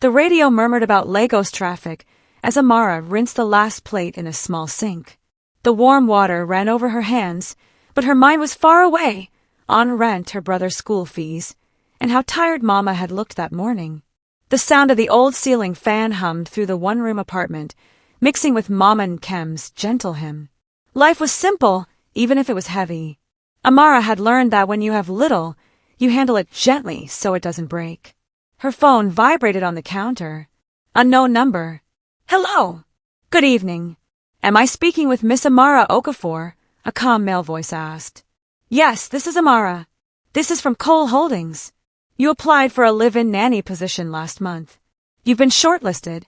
The radio murmured about Lagos traffic as Amara rinsed the last plate in a small sink. The warm water ran over her hands, but her mind was far away, on rent, her brother's school fees, and how tired Mama had looked that morning. The sound of the old ceiling fan hummed through the one-room apartment, mixing with Mama and Kem's gentle hymn. Life was simple, even if it was heavy. Amara had learned that when you have little, you handle it gently so it doesn't break. Her phone vibrated on the counter. Unknown number. Hello. Good evening. Am I speaking with Miss Amara Okafor? A calm male voice asked. Yes, this is Amara. This is from Cole Holdings. You applied for a live-in nanny position last month. You've been shortlisted.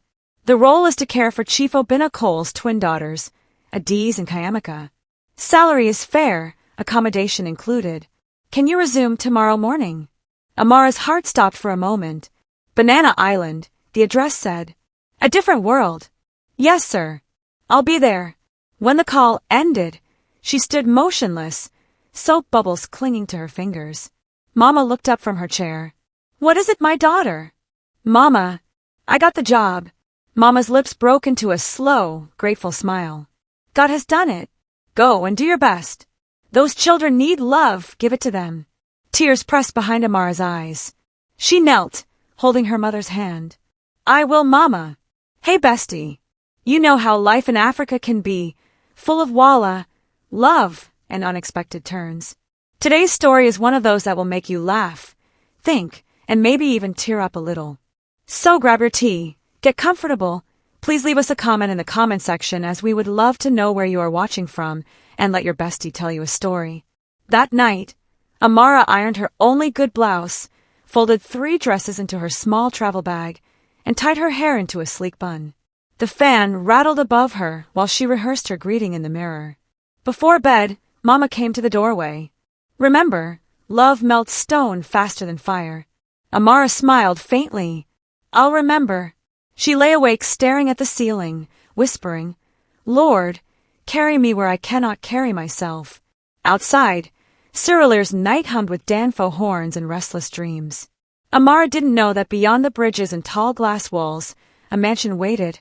The role is to care for Chief Obinna Cole's twin daughters, Adiz and Kayamaka. Salary is fair, accommodation included. Can you resume tomorrow morning? Amara's heart stopped for a moment. Banana Island, the address said. A different world. Yes, sir. I'll be there. When the call ended, she stood motionless, soap bubbles clinging to her fingers. Mama looked up from her chair. What is it, my daughter? Mama, I got the job. Mama's lips broke into a slow, grateful smile. God has done it. Go and do your best. Those children need love, give it to them. Tears pressed behind Amara's eyes. She knelt, holding her mother's hand. I will, Mama. Hey, Bestie. You know how life in Africa can be, full of walla, love, and unexpected turns. Today's story is one of those that will make you laugh, think, and maybe even tear up a little. So grab your tea, get comfortable. Please leave us a comment in the comment section, as we would love to know where you are watching from, and let your bestie tell you a story. That night, Amara ironed her only good blouse, folded 3 dresses into her small travel bag, and tied her hair into a sleek bun. The fan rattled above her while she rehearsed her greeting in the mirror. Before bed, Mama came to the doorway. Remember, love melts stone faster than fire. Amara smiled faintly. I'll remember. She lay awake staring at the ceiling, whispering, Lord, carry me where I cannot carry myself. Outside, Cyrilier's night hummed with danfo horns and restless dreams. Amara didn't know that beyond the bridges and tall glass walls, a mansion waited,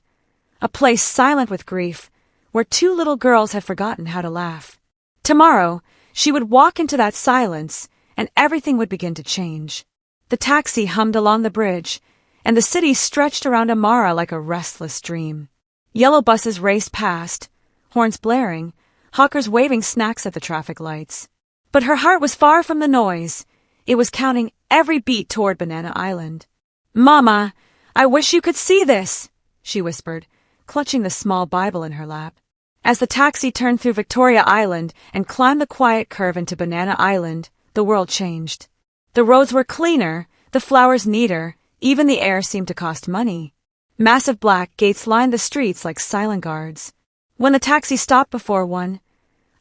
a place silent with grief, where 2 little girls had forgotten how to laugh. Tomorrow, she would walk into that silence, and everything would begin to change. The taxi hummed along the bridge, and the city stretched around Amara like a restless dream. Yellow buses raced past, horns blaring, hawkers waving snacks at the traffic lights. But her heart was far from the noise. It was counting every beat toward Banana Island. Mama, I wish you could see this, she whispered, clutching the small Bible in her lap. As the taxi turned through Victoria Island and climbed the quiet curve into Banana Island, the world changed. The roads were cleaner, the flowers neater, even the air seemed to cost money. Massive black gates lined the streets like silent guards. When the taxi stopped before one,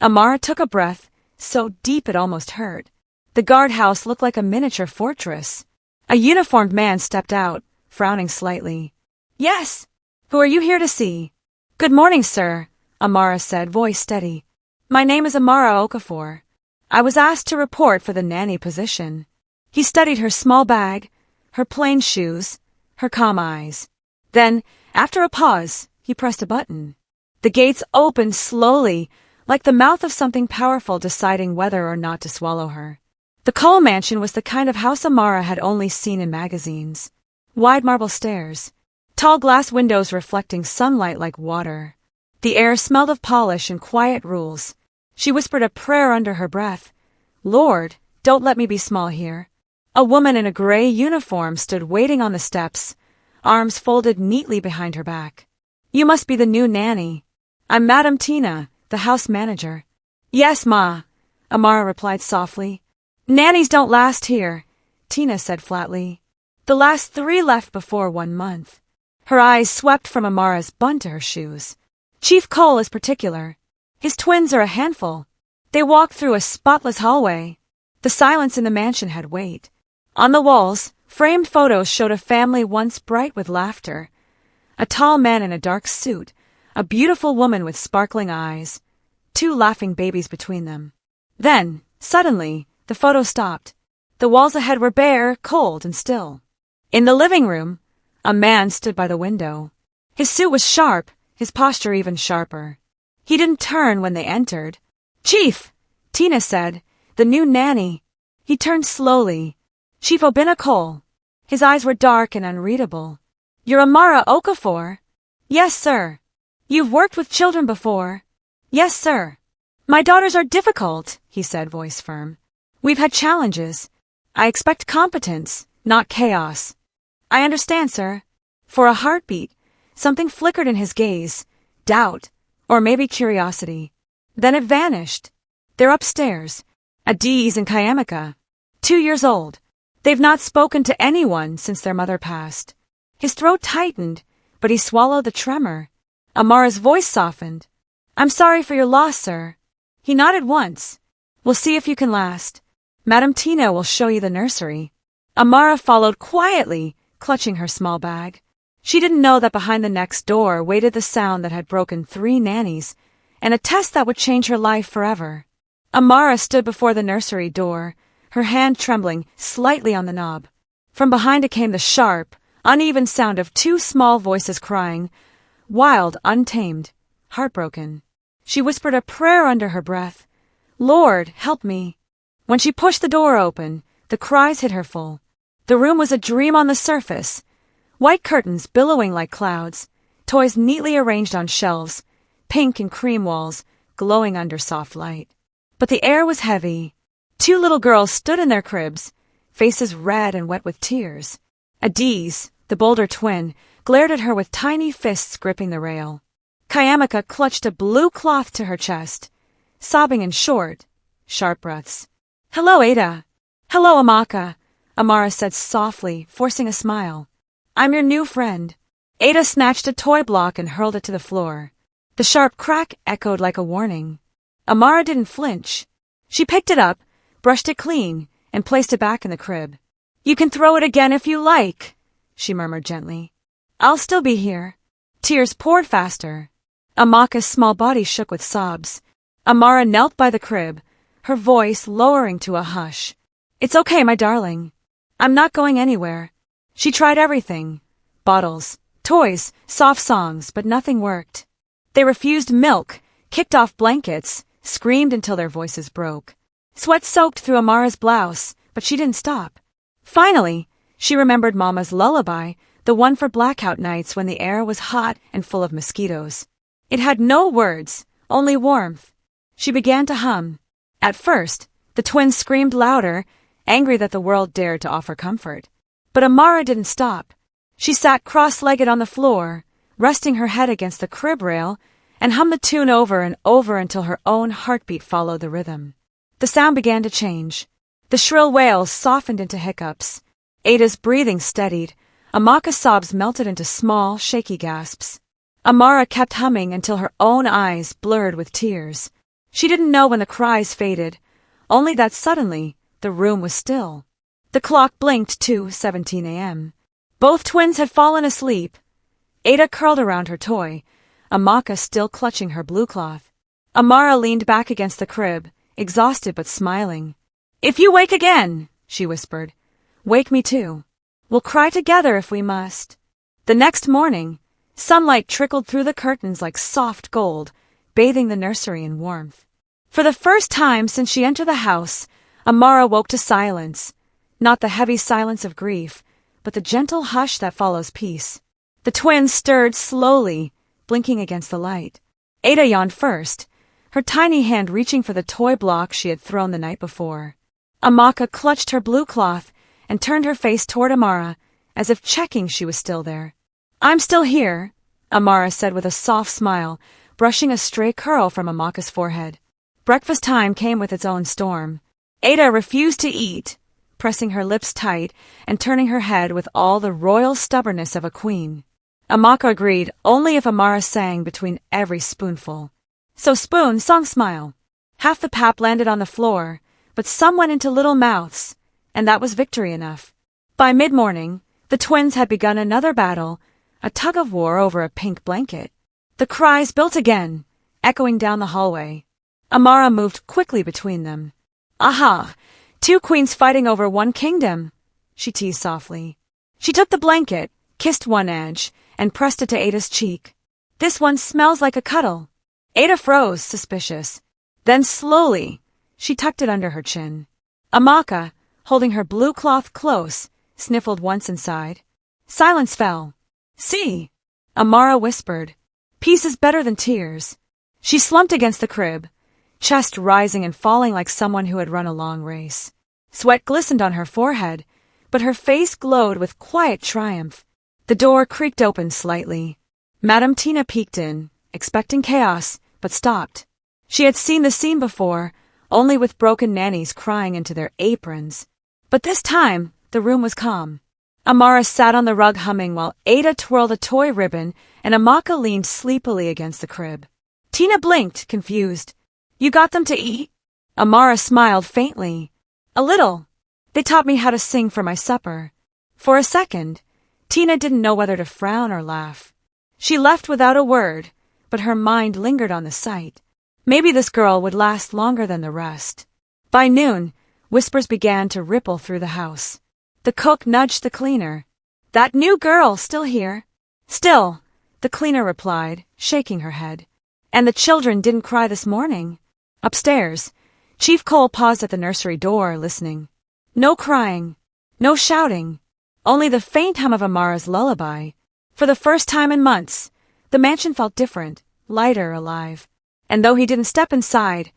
Amara took a breath, so deep it almost hurt. The guardhouse looked like a miniature fortress. A uniformed man stepped out, frowning slightly. Yes. Who are you here to see? Good morning, sir, Amara said, voice steady. My name is Amara Okafor. I was asked to report for the nanny position. He studied her small bag, her plain shoes, her calm eyes. Then, after a pause, he pressed a button. The gates opened slowly, like the mouth of something powerful deciding whether or not to swallow her. The Cole mansion was the kind of house Amara had only seen in magazines. Wide marble stairs, tall glass windows reflecting sunlight like water. The air smelled of polish and quiet rules. She whispered a prayer under her breath. Lord, don't let me be small here. A woman in a gray uniform stood waiting on the steps, arms folded neatly behind her back. You must be the new nanny. I'm Madam Tina, the house manager. Yes, Ma, Amara replied softly. Nannies don't last here, Tina said flatly. The last 3 left before 1 month. Her eyes swept from Amara's bun to her shoes. Chief Cole is particular. His twins are a handful. They walked through a spotless hallway. The silence in the mansion had weight. On the walls, framed photos showed a family once bright with laughter. A tall man in a dark suit, a beautiful woman with sparkling eyes, 2 laughing babies between them. Then, suddenly, the photo stopped. The walls ahead were bare, cold, and still. In the living room, A man stood by the window. His suit was sharp, his posture even sharper. He didn't turn when they entered. "Chief," Tina said, "the new nanny." He turned slowly. "Chief Obinakol." His eyes were dark and unreadable. "You're Amara Okafor?" "Yes, sir." "You've worked with children before?" "Yes, sir." "My daughters are difficult," he said, voice firm. "We've had challenges. I expect competence, not chaos." "I understand, sir." For a heartbeat, something flickered in his gaze, doubt, or maybe curiosity. Then it vanished. They're upstairs. Adiz and Kayamika. 2 years old. They've not spoken to anyone since their mother passed. His throat tightened, but he swallowed the tremor. Amara's voice softened. "I'm sorry for your loss, sir." He nodded once. "We'll see if you can last. Madam Tina will show you the nursery." Amara followed quietly, clutching her small bag. She didn't know that behind the next door waited the sound that had broken 3 nannies, and a test that would change her life forever. Amara stood before the nursery door, her hand trembling slightly on the knob. From behind it came the sharp, uneven sound of 2 small voices crying, wild, untamed, heartbroken. She whispered a prayer under her breath. "Lord, help me." When she pushed the door open, the cries hit her full. The room was a dream on the surface. White curtains billowing like clouds, toys neatly arranged on shelves, pink and cream walls glowing under soft light. But the air was heavy. 2 little girls stood in their cribs, faces red and wet with tears. Adiz, the bolder twin, glared at her with tiny fists gripping the rail. Kayamika clutched a blue cloth to her chest, sobbing in short, sharp breaths. "Hello, Ada." "Hello, Amaka," Amara said softly, forcing a smile. "I'm your new friend." Ada snatched a toy block and hurled it to the floor. The sharp crack echoed like a warning. Amara didn't flinch. She picked it up, brushed it clean, and placed it back in the crib. "You can throw it again if you like," she murmured gently. "I'll still be here." Tears poured faster. Amaka's small body shook with sobs. Amara knelt by the crib, her voice lowering to a hush. "It's okay, my darling. I'm not going anywhere." She tried everything. Bottles, toys, soft songs, but nothing worked. They refused milk, kicked off blankets, screamed until their voices broke. Sweat soaked through Amara's blouse, but she didn't stop. Finally, she remembered Mama's lullaby, the one for blackout nights when the air was hot and full of mosquitoes. It had no words, only warmth. She began to hum. At first, the twins screamed louder, angry that the world dared to offer comfort. But Amara didn't stop. She sat cross-legged on the floor, resting her head against the crib rail, and hummed the tune over and over until her own heartbeat followed the rhythm. The sound began to change. The shrill wails softened into hiccups. Ada's breathing steadied. Amaka's sobs melted into small, shaky gasps. Amara kept humming until her own eyes blurred with tears. She didn't know when the cries faded, only that suddenly the room was still. The clock blinked to 17 a.m. Both twins had fallen asleep. Ada curled around her toy, Amaka still clutching her blue cloth. Amara leaned back against the crib, exhausted but smiling. "If you wake again," she whispered, "wake me too. We'll cry together if we must." The next morning, sunlight trickled through the curtains like soft gold, bathing the nursery in warmth. For the first time since she entered the house, Amara woke to silence. Not the heavy silence of grief, but the gentle hush that follows peace. The twins stirred slowly, blinking against the light. Ada yawned first, her tiny hand reaching for the toy block she had thrown the night before. Amaka clutched her blue cloth and turned her face toward Amara, as if checking she was still there. "I'm still here," Amara said with a soft smile, brushing a stray curl from Amaka's forehead. Breakfast time came with its own storm. Ada refused to eat, pressing her lips tight and turning her head with all the royal stubbornness of a queen. Amaka agreed only if Amara sang between every spoonful. So spoon, song, smile. Half the pap landed on the floor, but some went into little mouths, and that was victory enough. By mid-morning, the twins had begun another battle, a tug-of-war over a pink blanket. The cries built again, echoing down the hallway. Amara moved quickly between them. "Aha! 2 queens fighting over 1 kingdom," she teased softly. She took the blanket, kissed one edge, and pressed it to Ada's cheek. "This one smells like a cuddle." Ada froze, suspicious. Then slowly, she tucked it under her chin. Amaka, holding her blue cloth close, sniffled once inside. Silence fell. "See," Amara whispered. "Peace is better than tears." She slumped against the crib, chest rising and falling like someone who had run a long race. Sweat glistened on her forehead, but her face glowed with quiet triumph. The door creaked open slightly. Madame Tina peeked in, expecting chaos, but stopped. She had seen the scene before, only with broken nannies crying into their aprons. But this time, the room was calm. Amara sat on the rug humming while Ada twirled a toy ribbon and Amaka leaned sleepily against the crib. Tina blinked, confused. "You got them to eat?" Amara smiled faintly. "A little. They taught me how to sing for my supper." For a second, Tina didn't know whether to frown or laugh. She left without a word, but her mind lingered on the sight. Maybe this girl would last longer than the rest. By noon, whispers began to ripple through the house. The cook nudged the cleaner. "That new girl still here?" "Still," the cleaner replied, shaking her head. "And the children didn't cry this morning?" Upstairs, Chief Cole paused at the nursery door, listening. No crying, no shouting, only the faint hum of Amara's lullaby. For the first time in months, the mansion felt different, lighter, alive. And though he didn't step inside,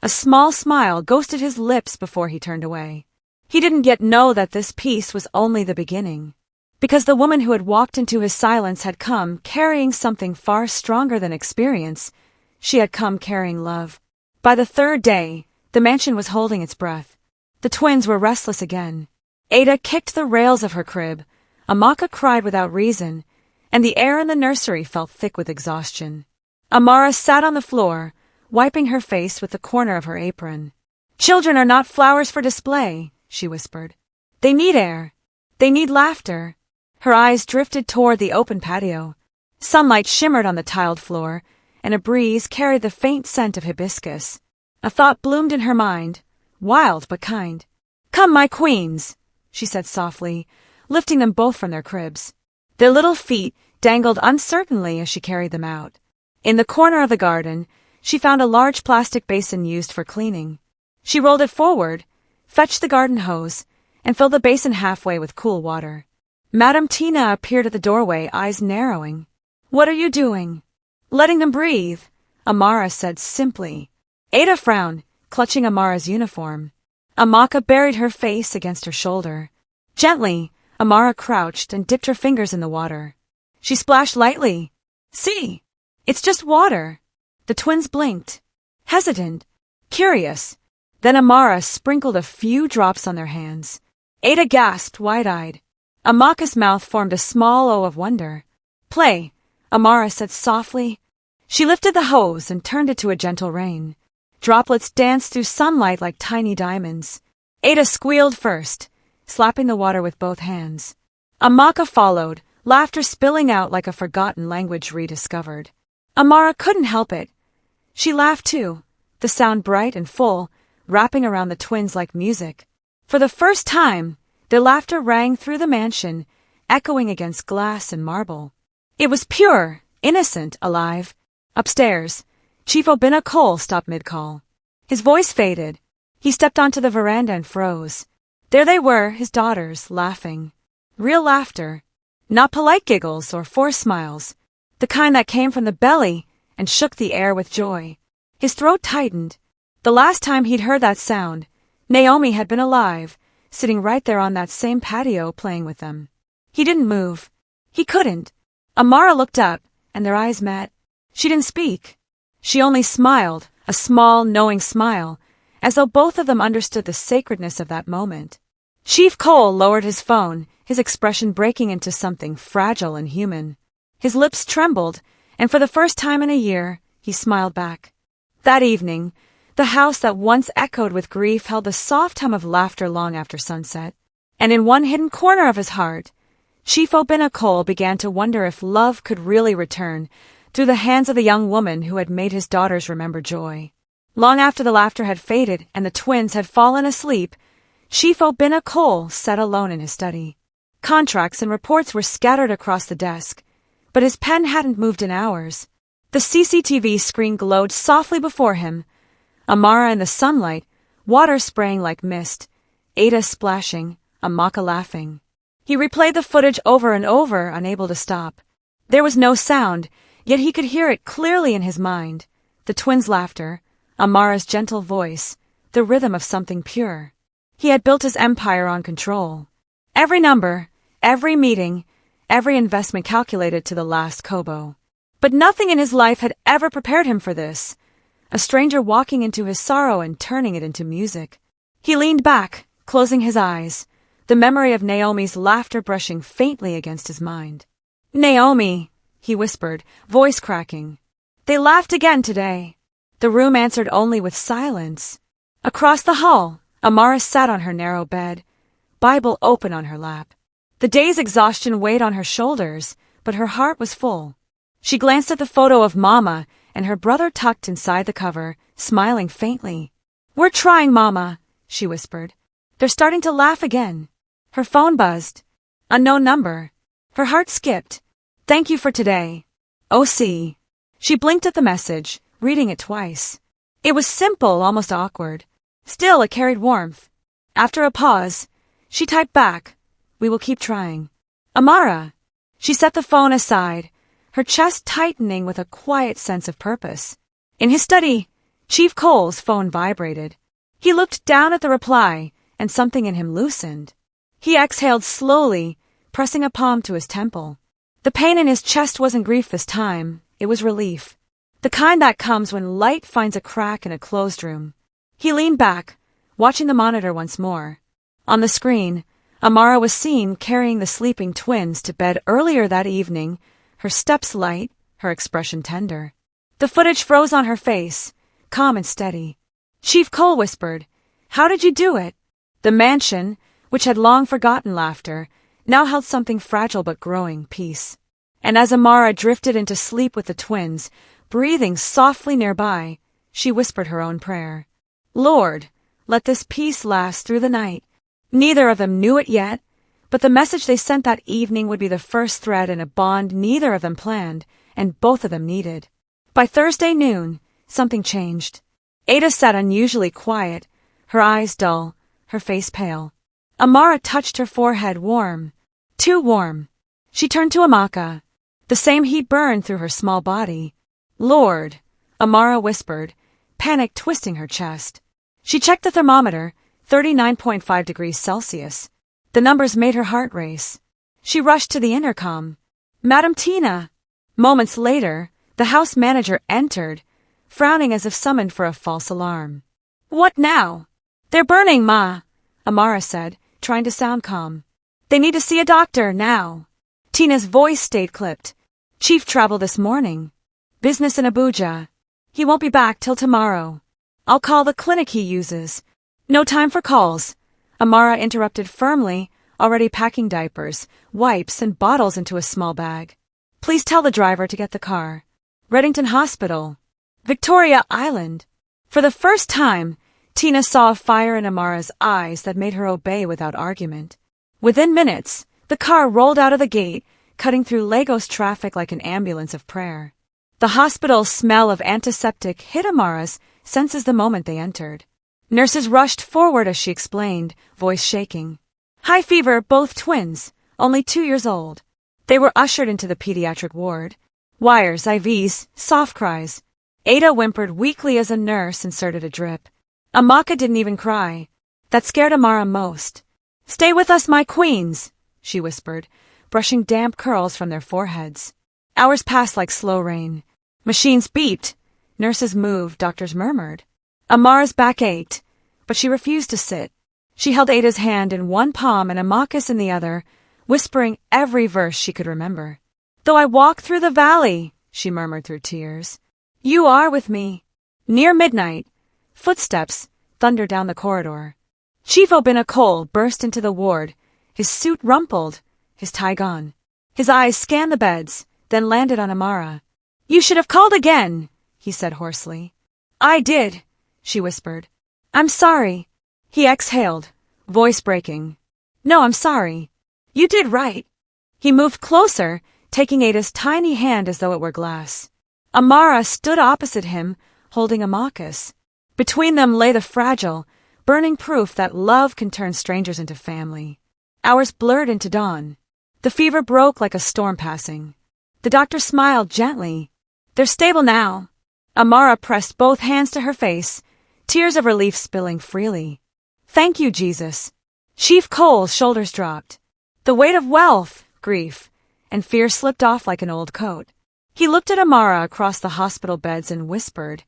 a small smile ghosted his lips before he turned away. He didn't yet know that this peace was only the beginning. Because the woman who had walked into his silence had come carrying something far stronger than experience. She had come carrying love. By the third day, the mansion was holding its breath. The twins were restless again. Ada kicked the rails of her crib. Amaka cried without reason, and the air in the nursery felt thick with exhaustion. Amara sat on the floor, wiping her face with the corner of her apron. "Children are not flowers for display," she whispered. "They need air. They need laughter." Her eyes drifted toward the open patio. Sunlight shimmered on the tiled floor, and a breeze carried the faint scent of hibiscus. A thought bloomed in her mind, wild but kind. "Come, my queens," she said softly, lifting them both from their cribs. Their little feet dangled uncertainly as she carried them out. In the corner of the garden, she found a large plastic basin used for cleaning. She rolled it forward, fetched the garden hose, and filled the basin halfway with cool water. Madame Tina appeared at the doorway, eyes narrowing. "What are you doing?" "Letting them breathe," Amara said simply. Ada frowned, clutching Amara's uniform. Amaka buried her face against her shoulder. Gently, Amara crouched and dipped her fingers in the water. She splashed lightly. "See, it's just water." The twins blinked, hesitant, curious. Then Amara sprinkled a few drops on their hands. Ada gasped, wide-eyed. Amaka's mouth formed a small O of wonder. "Play," Amara said softly. She lifted the hose and turned it to a gentle rain. Droplets danced through sunlight like tiny diamonds. Ada squealed first, slapping the water with both hands. Amaka followed, laughter spilling out like a forgotten language rediscovered. Amara couldn't help it. She laughed too, the sound bright and full, wrapping around the twins like music. For the first time, their laughter rang through the mansion, echoing against glass and marble. It was pure, innocent, alive. Upstairs, Chief Obinna Cole stopped mid-call. His voice faded. He stepped onto the veranda and froze. There they were, his daughters, laughing. Real laughter. Not polite giggles or forced smiles. The kind that came from the belly and shook the air with joy. His throat tightened. The last time he'd heard that sound, Naomi had been alive, sitting right there on that same patio playing with them. He didn't move. He couldn't. Amara looked up, and their eyes met. She didn't speak. She only smiled, a small, knowing smile, as though both of them understood the sacredness of that moment. Chief Cole lowered his phone, his expression breaking into something fragile and human. His lips trembled, and for the first time in a year, he smiled back. That evening, the house that once echoed with grief held the soft hum of laughter long after sunset. And in one hidden corner of his heart, Chief Obinna Cole began to wonder if love could really return through the hands of the young woman who had made his daughters remember joy. Long after the laughter had faded and the twins had fallen asleep, Chief Obinna Cole sat alone in his study. Contracts and reports were scattered across the desk, but his pen hadn't moved in hours. The CCTV screen glowed softly before him. Amara in the sunlight, water spraying like mist, Ada splashing, Amaka laughing. He replayed the footage over and over, unable to stop. There was no sound, yet he could hear it clearly in his mind. The twins' laughter, Amara's gentle voice, the rhythm of something pure. He had built his empire on control. Every number, every meeting, every investment calculated to the last kobo. But nothing in his life had ever prepared him for this. A stranger walking into his sorrow and turning it into music. He leaned back, closing his eyes, the memory of Naomi's laughter brushing faintly against his mind. "Naomi," he whispered, voice cracking. They laughed again today. The room answered only with silence. Across the hall, Amara sat on her narrow bed, Bible open on her lap. The day's exhaustion weighed on her shoulders, but her heart was full. She glanced at the photo of Mama and her brother tucked inside the cover, smiling faintly. "We're trying, Mama," she whispered. "They're starting to laugh again." Her phone buzzed. Unknown number. Her heart skipped. "Thank you for today. OC." She blinked at the message, reading it twice. It was simple, almost awkward. Still, it carried warmth. After a pause, she typed back, "We will keep trying. Amara." She set the phone aside, her chest tightening with a quiet sense of purpose. In his study, Chief Cole's phone vibrated. He looked down at the reply, and something in him loosened. He exhaled slowly, pressing a palm to his temple. The pain in his chest wasn't grief this time, it was relief. The kind that comes when light finds a crack in a closed room. He leaned back, watching the monitor once more. On the screen, Amara was seen carrying the sleeping twins to bed earlier that evening, her steps light, her expression tender. The footage froze on her face, calm and steady. Chief Cole whispered, "How did you do it?" The mansion, which had long forgotten laughter, now held something fragile but growing, peace. And as Amara drifted into sleep with the twins, breathing softly nearby, she whispered her own prayer. "Lord, let this peace last through the night." Neither of them knew it yet, but the message they sent that evening would be the first thread in a bond neither of them planned, and both of them needed. By Thursday noon, something changed. Ada sat unusually quiet, her eyes dull, her face pale. Amara touched her forehead warm, too warm. She turned to Amaka. The same heat burned through her small body. "Lord," Amara whispered, panic twisting her chest. She checked the thermometer, 39.5 degrees Celsius. The numbers made her heart race. She rushed to the intercom. "Madam Tina." Moments later, the house manager entered, frowning as if summoned for a false alarm. "What now?" "They're burning, Ma," Amara said, trying to sound calm. "They need to see a doctor, now." Tina's voice stayed clipped. "Chief traveled this morning. Business in Abuja. He won't be back till tomorrow. I'll call the clinic he uses." "No time for calls," Amara interrupted firmly, already packing diapers, wipes, and bottles into a small bag. "Please tell the driver to get the car. Reddington Hospital. Victoria Island." For the first time, Tina saw a fire in Amara's eyes that made her obey without argument. Within minutes, the car rolled out of the gate, cutting through Lagos traffic like an ambulance of prayer. The hospital's smell of antiseptic hit Amara's senses the moment they entered. Nurses rushed forward as she explained, voice shaking. "High fever, both twins, only 2 years old." They were ushered into the pediatric ward. Wires, IVs, soft cries. Ada whimpered weakly as a nurse inserted a drip. Amaka didn't even cry. That scared Amara most. "Stay with us, my queens," she whispered, brushing damp curls from their foreheads. Hours passed like slow rain. Machines beeped. Nurses moved, doctors murmured. Amara's back ached, but she refused to sit. She held Ada's hand in one palm and Amaka's in the other, whispering every verse she could remember. "Though I walk through the valley," she murmured through tears, "you are with me." Near midnight, footsteps thundered down the corridor. Chief Obinna Cole burst into the ward, his suit rumpled, his tie gone. His eyes scanned the beds, then landed on Amara. "You should have called again," he said hoarsely. "I did," she whispered. "I'm sorry." He exhaled, voice breaking. "No, I'm sorry. You did right. He moved closer, taking Ada's tiny hand as though it were glass. Amara stood opposite him, holding a marcus. Between them lay the fragile, burning proof that love can turn strangers into family. Hours blurred into dawn. The fever broke like a storm passing. The doctor smiled gently. They're stable now. Amara pressed both hands to her face, tears of relief spilling freely. Thank you, Jesus. Chief Cole's shoulders dropped. The weight of wealth, grief, and fear slipped off like an old coat. He looked at Amara across the hospital beds and whispered,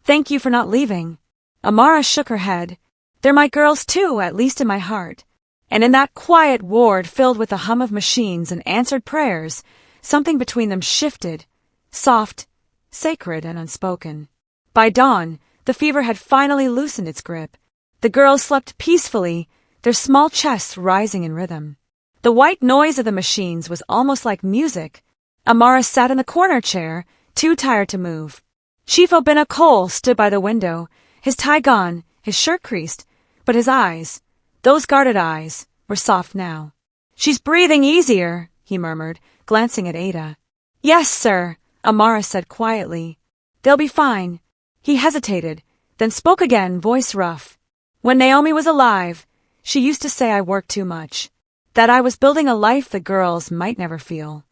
Thank you for not leaving. Amara shook her head. They're my girls too, at least in my heart. And in that quiet ward filled with the hum of machines and answered prayers, something between them shifted, soft, sacred, and unspoken. By dawn, the fever had finally loosened its grip. The girls slept peacefully, their small chests rising in rhythm. The white noise of the machines was almost like music. Amara sat in the corner chair, too tired to move. Chief Obinna Cole stood by the window, his tie gone, his shirt creased, but his eyes, those guarded eyes, were soft now. She's breathing easier, he murmured, glancing at Ada. Yes, sir, Amara said quietly. They'll be fine. He hesitated, then spoke again, voice rough. When Naomi was alive, she used to say I worked too much, that I was building a life the girls might never feel.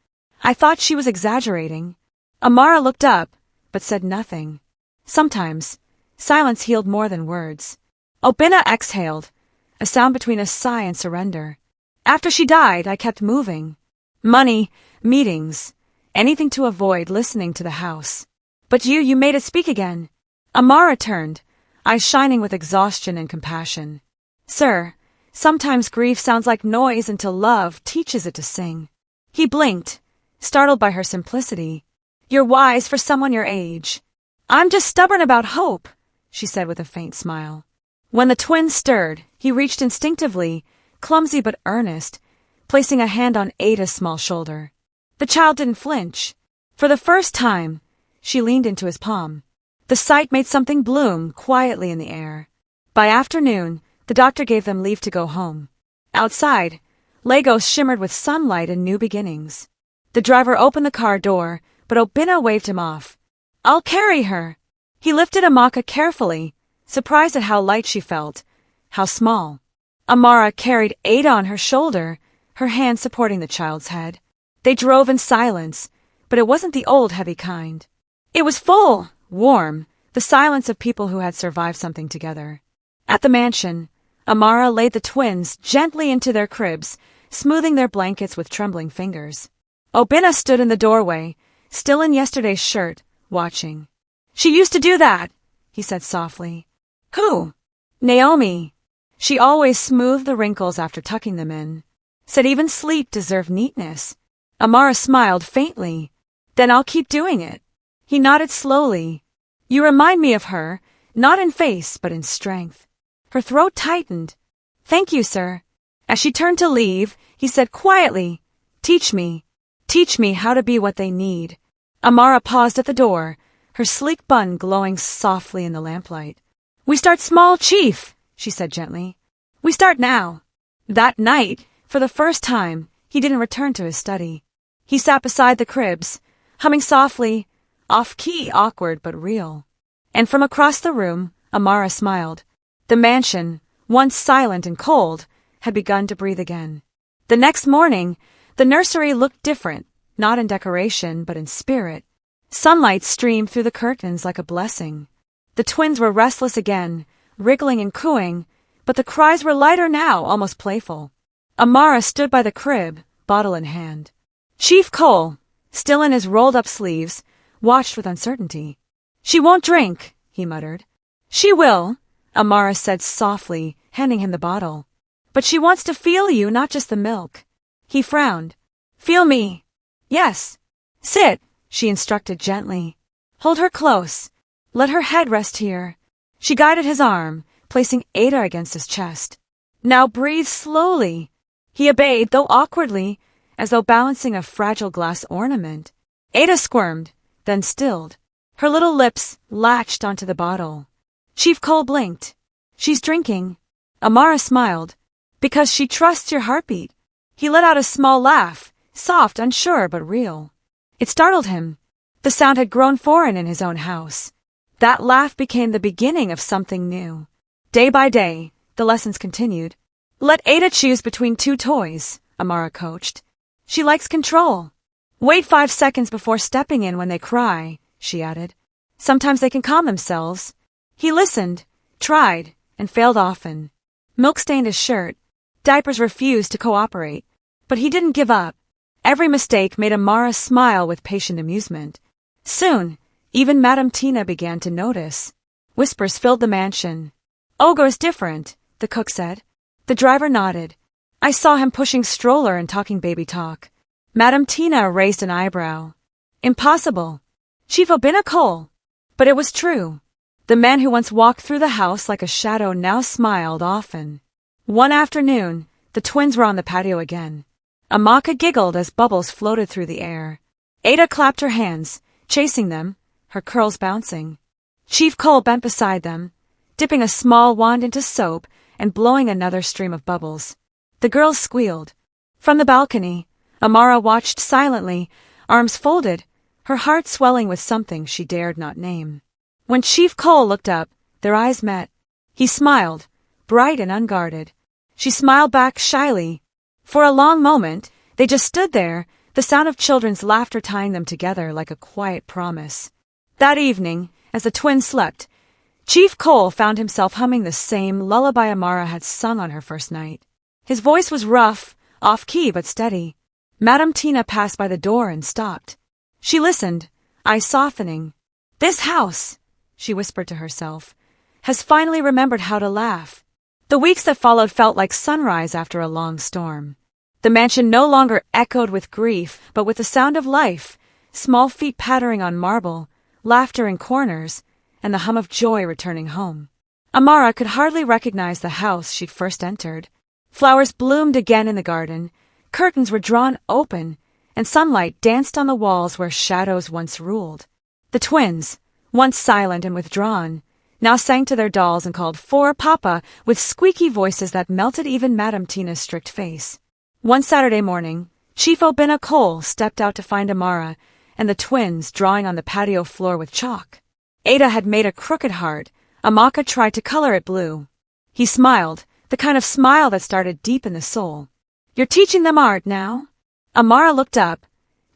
I thought she was exaggerating. Amara looked up, but said nothing. Sometimes, silence healed more than words. Obinna exhaled, a sound between a sigh and surrender. After she died, I kept moving. Money, meetings, anything to avoid listening to the house. But you made it speak again. Amara turned, eyes shining with exhaustion and compassion. Sir, sometimes grief sounds like noise until love teaches it to sing. He blinked, startled by her simplicity. You're wise for someone your age. I'm just stubborn about hope, she said with a faint smile. When the twins stirred, he reached instinctively, clumsy but earnest, placing a hand on Ada's small shoulder. The child didn't flinch. For the first time, she leaned into his palm. The sight made something bloom quietly in the air. By afternoon, the doctor gave them leave to go home. Outside, Lagos shimmered with sunlight and new beginnings. The driver opened the car door, but Obinna waved him off. I'll carry her. He lifted Amaka carefully, surprised at how light she felt, how small. Amara carried Ada on her shoulder, her hand supporting the child's head. They drove in silence, but it wasn't the old heavy kind. It was full, warm, the silence of people who had survived something together. At the mansion, Amara laid the twins gently into their cribs, smoothing their blankets with trembling fingers. Obinna stood in the doorway, still in yesterday's shirt, watching. She used to do that, he said softly. Who? Naomi. She always smoothed the wrinkles after tucking them in. Said even sleep deserved neatness. Amara smiled faintly. Then I'll keep doing it. He nodded slowly. You remind me of her, not in face, but in strength. Her throat tightened. Thank you, sir. As she turned to leave, he said quietly, Teach me how to be what they need. Amara paused at the door, her sleek bun glowing softly in the lamplight. We start small, Chief, she said gently. We start now. That night, for the first time, he didn't return to his study. He sat beside the cribs, humming softly, off-key, awkward but real. And from across the room, Amara smiled. The mansion, once silent and cold, had begun to breathe again. The next morning, the nursery looked different, not in decoration but in spirit. Sunlight streamed through the curtains like a blessing. The twins were restless again, wriggling and cooing, but the cries were lighter now, almost playful. Amara stood by the crib, bottle in hand. Chief Cole, still in his rolled-up sleeves, watched with uncertainty. She won't drink, he muttered. She will, Amara said softly, handing him the bottle. But she wants to feel you, not just the milk. He frowned. Feel me? Yes. Sit, she instructed gently. Hold her close. Let her head rest here. She guided his arm, placing Ada against his chest. Now breathe slowly. He obeyed, though awkwardly, as though balancing a fragile glass ornament. Ada squirmed, then stilled. Her little lips latched onto the bottle. Chief Cole blinked. She's drinking. Amara smiled. Because she trusts your heartbeat. He let out a small laugh, soft, unsure, but real. It startled him. The sound had grown foreign in his own house. That laugh became the beginning of something new. Day by day, the lessons continued. Let Ada choose between two toys, Amara coached. She likes control. Wait 5 seconds before stepping in when they cry, she added. Sometimes they can calm themselves. He listened, tried, and failed often. Milk stained his shirt. Diapers refused to cooperate. But he didn't give up. Every mistake made Amara smile with patient amusement. Soon, even Madame Tina began to notice. Whispers filled the mansion. Ogre's different, the cook said. The driver nodded. I saw him pushing stroller and talking baby talk. Madame Tina raised an eyebrow. Impossible. Chief Obinna. But it was true. The man who once walked through the house like a shadow now smiled often. One afternoon, the twins were on the patio again. Amaka giggled as bubbles floated through the air. Ada clapped her hands, chasing them, her curls bouncing. Chief Cole bent beside them, dipping a small wand into soap and blowing another stream of bubbles. The girls squealed. From the balcony, Amara watched silently, arms folded, her heart swelling with something she dared not name. When Chief Cole looked up, their eyes met. He smiled, bright and unguarded. She smiled back shyly. For a long moment, they just stood there, the sound of children's laughter tying them together like a quiet promise. That evening, as the twins slept, Chief Cole found himself humming the same lullaby Amara had sung on her first night. His voice was rough, off-key but steady. Madame Tina passed by the door and stopped. She listened, eyes softening. This house, she whispered to herself, has finally remembered how to laugh. The weeks that followed felt like sunrise after a long storm. The mansion no longer echoed with grief, but with the sound of life, small feet pattering on marble, laughter in corners, and the hum of joy returning home. Amara could hardly recognize the house she'd first entered. Flowers bloomed again in the garden, curtains were drawn open, and sunlight danced on the walls where shadows once ruled. The twins, once silent and withdrawn, now sang to their dolls and called for Papa with squeaky voices that melted even Madame Tina's strict face. One Saturday morning, Chief Obinna stepped out to find Amara and the twins drawing on the patio floor with chalk. Ada had made a crooked heart. Amaka tried to color it blue. He smiled, the kind of smile that started deep in the soul. You're teaching them art now? Amara looked up,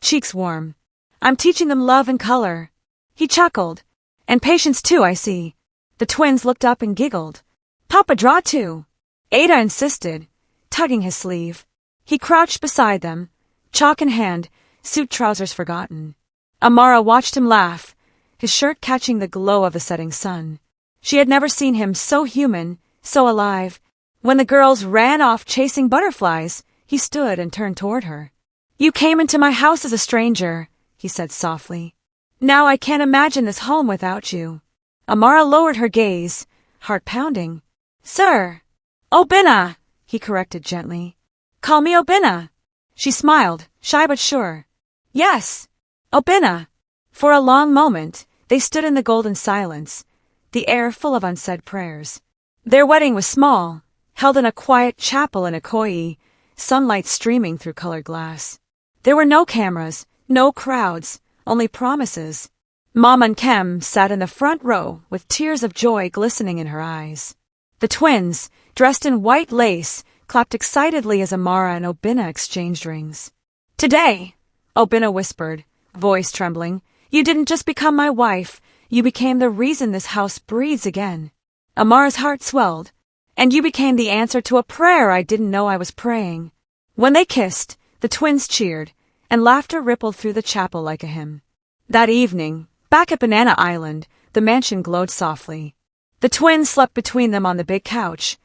cheeks warm. I'm teaching them love and color. He chuckled. And patience too, I see. The twins looked up and giggled. Papa draw too. Ada insisted, tugging his sleeve. He crouched beside them, chalk in hand, suit trousers forgotten. Amara watched him laugh, his shirt catching the glow of the setting sun. She had never seen him so human, so alive. When the girls ran off chasing butterflies, he stood and turned toward her. You came into my house as a stranger, he said softly. Now I can't imagine this home without you. Amara lowered her gaze, heart pounding. Sir. Obinna, he corrected gently. Call me Obinna. She smiled, shy but sure. Yes, Obinna. For a long moment, they stood in the golden silence, the air full of unsaid prayers. Their wedding was small, held in a quiet chapel in Ikoyi, sunlight streaming through colored glass. There were no cameras, no crowds, only promises. Mom and Kem sat in the front row with tears of joy glistening in her eyes. The twins, dressed in white lace, clapped excitedly as Amara and Obinna exchanged rings. Today, Obinna whispered, voice trembling, you didn't just become my wife, you became the reason this house breathes again. Amara's heart swelled. And you became the answer to a prayer I didn't know I was praying. When they kissed, the twins cheered, and laughter rippled through the chapel like a hymn. That evening, back at Banana Island, the mansion glowed softly. The twins slept between them on the big couch,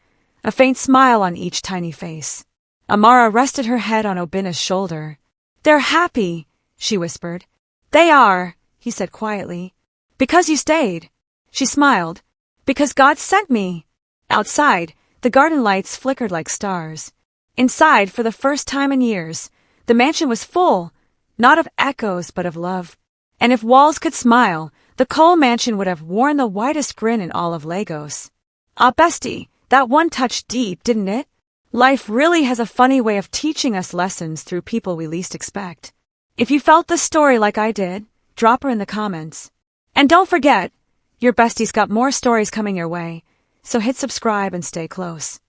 a faint smile on each tiny face. Amara rested her head on Obinna's shoulder. They're happy, she whispered. They are, he said quietly. Because you stayed. She smiled. Because God sent me. Outside, the garden lights flickered like stars. Inside, for the first time in years, the mansion was full, not of echoes but of love. And if walls could smile, the Cole mansion would have worn the widest grin in all of Lagos. Ah, Bestie, that one touched deep, didn't it? Life really has a funny way of teaching us lessons through people we least expect. If you felt the story like I did, drop her in the comments. And don't forget, your bestie's got more stories coming your way, so hit subscribe and stay close.